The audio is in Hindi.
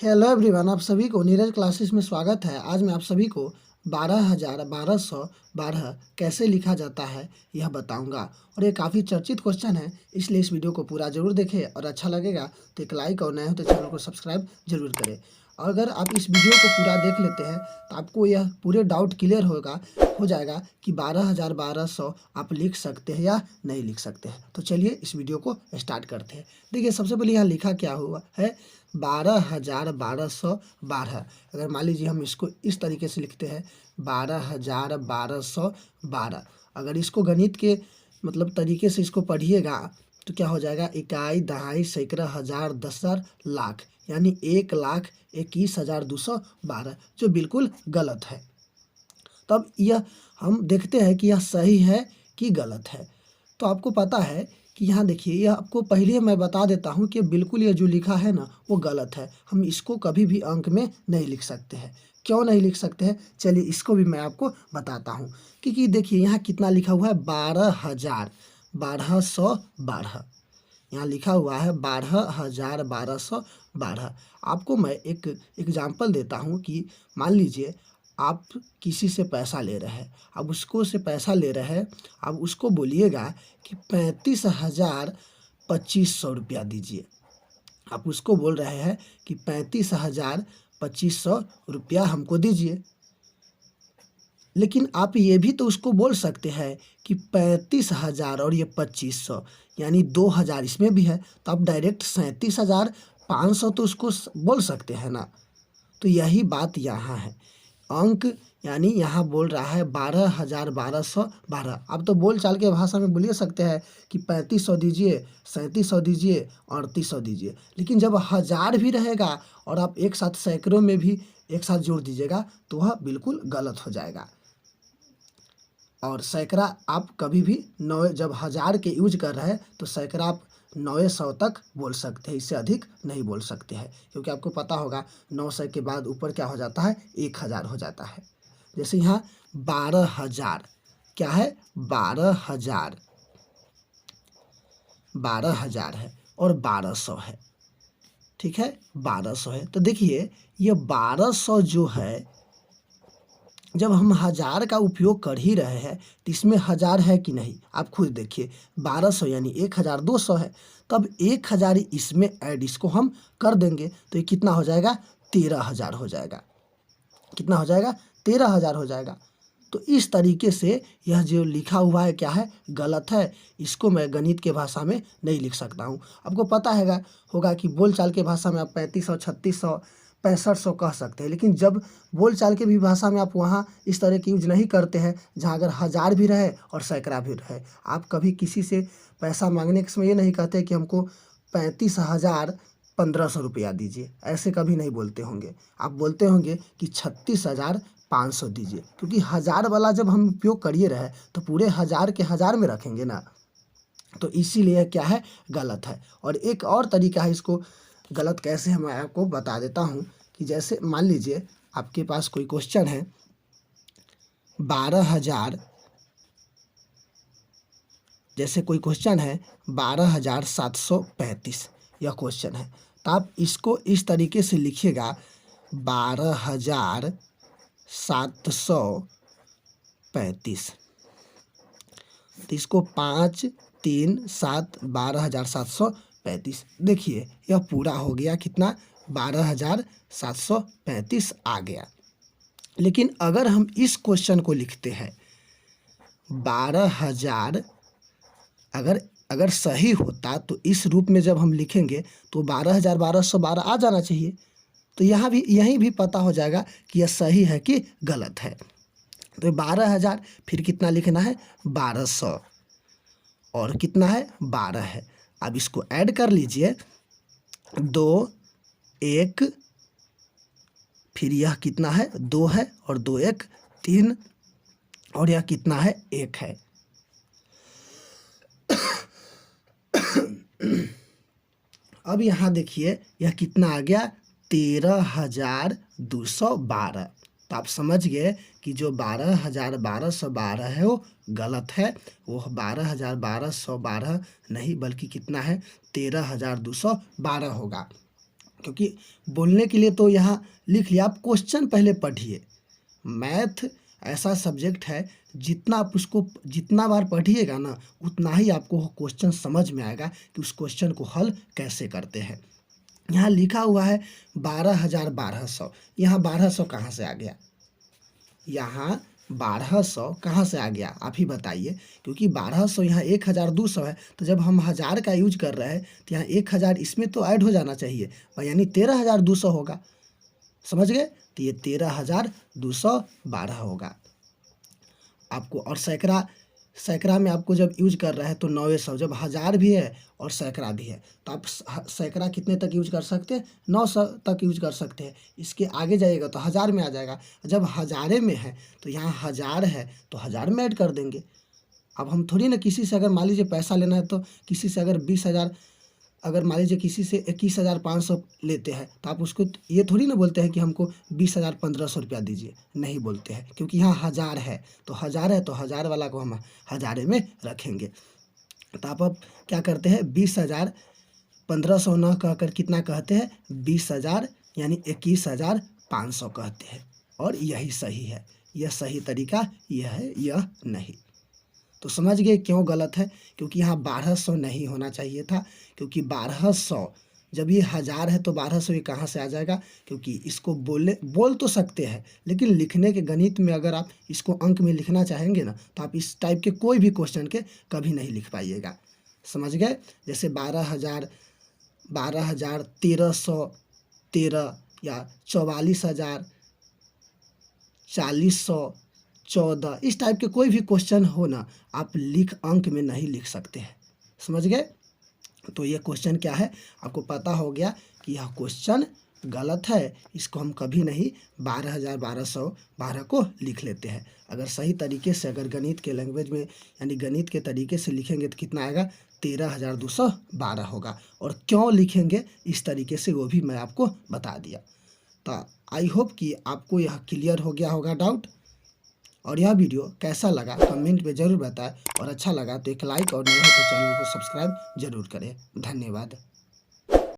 हेलो एवरीवन, आप सभी को नीरज क्लासेस में स्वागत है। आज मैं आप सभी को 12,1212 कैसे लिखा जाता है यह बताऊंगा और ये काफ़ी चर्चित क्वेश्चन है, इसलिए इस वीडियो को पूरा जरूर देखें और अच्छा लगेगा तो एक लाइक और नए हो तो चैनल को सब्सक्राइब जरूर करें। और अगर आप इस वीडियो को पूरा देख लेते हैं तो आपको यह पूरे डाउट क्लियर हो जाएगा कि 12,1200 आप लिख सकते हैं या नहीं लिख सकते हैं। तो चलिए इस वीडियो को स्टार्ट करते हैं। देखिए, सबसे पहले यहाँ लिखा क्या हुआ है, 12,1212। अगर मान लीजिए हम इसको इस तरीके से लिखते हैं 12,1212, अगर इसको गणित के मतलब तरीके से इसको पढ़िएगा तो क्या हो जाएगा, इकाई, दहाई, सैकड़ा, हजार, 10,000, लाख, यानी 1,21,212, जो बिल्कुल गलत है। तब यह हम देखते हैं कि यह सही है कि गलत है। तो आपको पता है कि यहाँ देखिए, यह आपको पहले मैं बता देता हूँ कि बिल्कुल ये जो लिखा है ना वो गलत है। हम इसको कभी भी अंक में नहीं लिख सकते हैं। क्यों नहीं लिख सकते हैं, चलिए इसको भी मैं आपको बताता हूँ। क्योंकि देखिए यहाँ कितना लिखा हुआ है, 12,1212। यहाँ लिखा हुआ है 12,1212। आपको मैं एक एग्जाम्पल देता हूँ कि मान लीजिए आप किसी से पैसा ले रहे हैं, अब उसको से पैसा ले रहे हैं, अब उसको बोलिएगा कि 35,2500 रुपया दीजिए। आप उसको बोल रहे हैं कि 35,2500 रुपया हमको दीजिए, लेकिन आप ये भी तो उसको बोल सकते हैं कि 35,000 और ये 2500 यानी 2,000 इसमें भी है, तो आप डायरेक्ट 37,500 तो उसको बोल सकते हैं ना। तो यही बात यहाँ है। अंक यानी यहाँ बोल रहा है 12,1212। आप तो बोल चाल के भाषा में बोलिए सकते हैं कि 3500 दीजिए, 3700 दीजिए, 3800 दीजिए, लेकिन जब हजार भी रहेगा और आप एक साथ सैकड़ों में भी एक साथ जोड़ दीजिएगा तो वह बिल्कुल गलत हो जाएगा। और सैकड़ा आप कभी भी 9, जब हजार के यूज कर रहे हैं तो सैकड़ा आप 900 तक बोल सकते हैं, इससे अधिक नहीं बोल सकते हैं, क्योंकि आपको पता होगा 900 के बाद ऊपर क्या हो जाता है, 1,000 हो जाता है। जैसे यहाँ 12,000 क्या है, 12,000 है और 1,200 है, ठीक है, 1,200 है। तो देखिए ये 1,200 जो है, जब हम हजार का उपयोग कर ही रहे हैं तो इसमें हजार है कि नहीं, आप खुद देखिए। 1,200 यानी 1,200 है, तब 1,000 इसमें ऐड इसको हम कर देंगे तो ये कितना हो जाएगा, 13,000 हो जाएगा। कितना हो जाएगा, 13,000 हो जाएगा। तो इस तरीके से यह जो लिखा हुआ है क्या है, गलत है। इसको मैं गणित के भाषा में नहीं लिख सकता हूँ। आपको पता होगा कि बोलचाल के भाषा में आप 3500, 3600, 6500 कह सकते हैं, लेकिन जब बोलचाल के भी भाषा में आप वहाँ इस तरह की यूज नहीं करते हैं, जहाँ अगर हजार भी रहे और सैकड़ा भी रहे। आप कभी किसी से पैसा मांगने के समय ये नहीं कहते कि हमको 35,1500 रुपया दीजिए, ऐसे कभी नहीं बोलते होंगे। आप बोलते होंगे कि 36,500 दीजिए, क्योंकि हजार वाला जब हम उपयोग करिए रहे तो पूरे हजार के हजार में रखेंगे ना, तो इसीलिए क्या है, गलत है। और एक और तरीका है इसको गलत कैसे है, मैं आपको बता देता हूँ कि जैसे मान लीजिए आपके पास कोई क्वेश्चन है 12,000, जैसे कोई क्वेश्चन है 12,735, यह क्वेश्चन है, तो आप इसको इस तरीके से लिखिएगा 12,735। तो इसको 5, 3, 7, 12,735। देखिए यह पूरा हो गया, कितना, 12,735 आ गया। लेकिन अगर हम इस क्वेश्चन को लिखते हैं 12,000, अगर सही होता तो इस रूप में जब हम लिखेंगे तो 12,1212 आ जाना चाहिए। तो यहाँ भी यहीं भी पता हो जाएगा कि यह सही है कि गलत है। तो 12,000 फिर कितना लिखना है, 1,200, और कितना है, 12 है। अब इसको ऐड कर लीजिए, 2, 1, फिर यह कितना है, 2 है, और 2, 1, 3, और यह कितना है, 1 है। अब यहाँ देखिए यह कितना आ गया, 13,212। तो आप समझ गए कि जो 12,1212 है वो गलत है। वो 12,1212 नहीं, बल्कि कितना है, 13,212 होगा। क्योंकि बोलने के लिए तो यहाँ लिख लिया, आप क्वेश्चन पहले पढ़िए। मैथ ऐसा सब्जेक्ट है, जितना आप उसको जितना बार पढ़िएगा ना, उतना ही आपको वो क्वेश्चन समझ में आएगा कि उस क्वेश्चन को हल कैसे करते हैं। यहाँ लिखा हुआ है 12,1200, यहाँ 1200 कहाँ से आ गया? यहाँ 1200 कहाँ से आ गया, आप ही बताइए। क्योंकि 1200 यहाँ 1200 है, तो जब हम हज़ार का यूज कर रहे हैं तो यहाँ 1000 इसमें तो ऐड हो जाना चाहिए, यानी 13,200 होगा। समझ गए? तो ये 13,212 होगा आपको। और सैकड़ा में आपको जब यूज कर रहा है तो 900, जब हज़ार भी है और सैकड़ा भी है तो आप सैकड़ा कितने तक यूज कर सकते हैं? 900 तक यूज कर सकते हैं। इसके आगे जाइएगा तो हज़ार में आ जाएगा। जब हज़ारे में है तो यहाँ हज़ार है तो हज़ार में ऐड कर देंगे। अब हम थोड़ी ना किसी से, अगर मान लीजिए पैसा लेना है तो किसी से अगर 20,000, अगर मान लीजिए किसी से 21,500 लेते हैं तो आप उसको ये थोड़ी ना बोलते हैं कि हमको 20,1500 रुपया दीजिए, नहीं बोलते हैं। क्योंकि यहाँ हज़ार है तो हज़ार वाला को हम हज़ारे में रखेंगे। तो आप अब क्या करते हैं, 20,1500 न कहकर कितना कहते हैं? 20,000, यानी 21,500 कहते हैं। और यही सही है, यह सही तरीका यह है, यह नहीं। तो समझ गए क्यों गलत है? क्योंकि यहाँ 1200 नहीं होना चाहिए था। क्योंकि 1200, जब ये हज़ार है तो 1200 ये कहाँ से आ जाएगा? क्योंकि इसको बोल तो सकते हैं, लेकिन लिखने के गणित में अगर आप इसको अंक में लिखना चाहेंगे ना, तो आप इस टाइप के कोई भी क्वेश्चन के कभी नहीं लिख पाइएगा। समझ गए? जैसे 12,000, 1313 या 44,000, 40,100, 14, इस टाइप के कोई भी क्वेश्चन हो ना, आप अंक में नहीं लिख सकते हैं। समझ गए? तो ये क्वेश्चन क्या है, आपको पता हो गया कि यह क्वेश्चन गलत है। इसको हम कभी नहीं 12,1212 को लिख लेते हैं। अगर सही तरीके से, अगर गणित के लैंग्वेज में यानी गणित के तरीके से लिखेंगे तो कितना आएगा? 13,212 होगा। और क्यों लिखेंगे इस तरीके से वो भी मैं आपको बता दिया। तो आई होप कि आपको यह क्लियर हो गया होगा डाउट। और यह वीडियो कैसा लगा कमेंट में ज़रूर बताएं, और अच्छा लगा तो एक लाइक, और नया हो तो चैनल को सब्सक्राइब जरूर करें। धन्यवाद।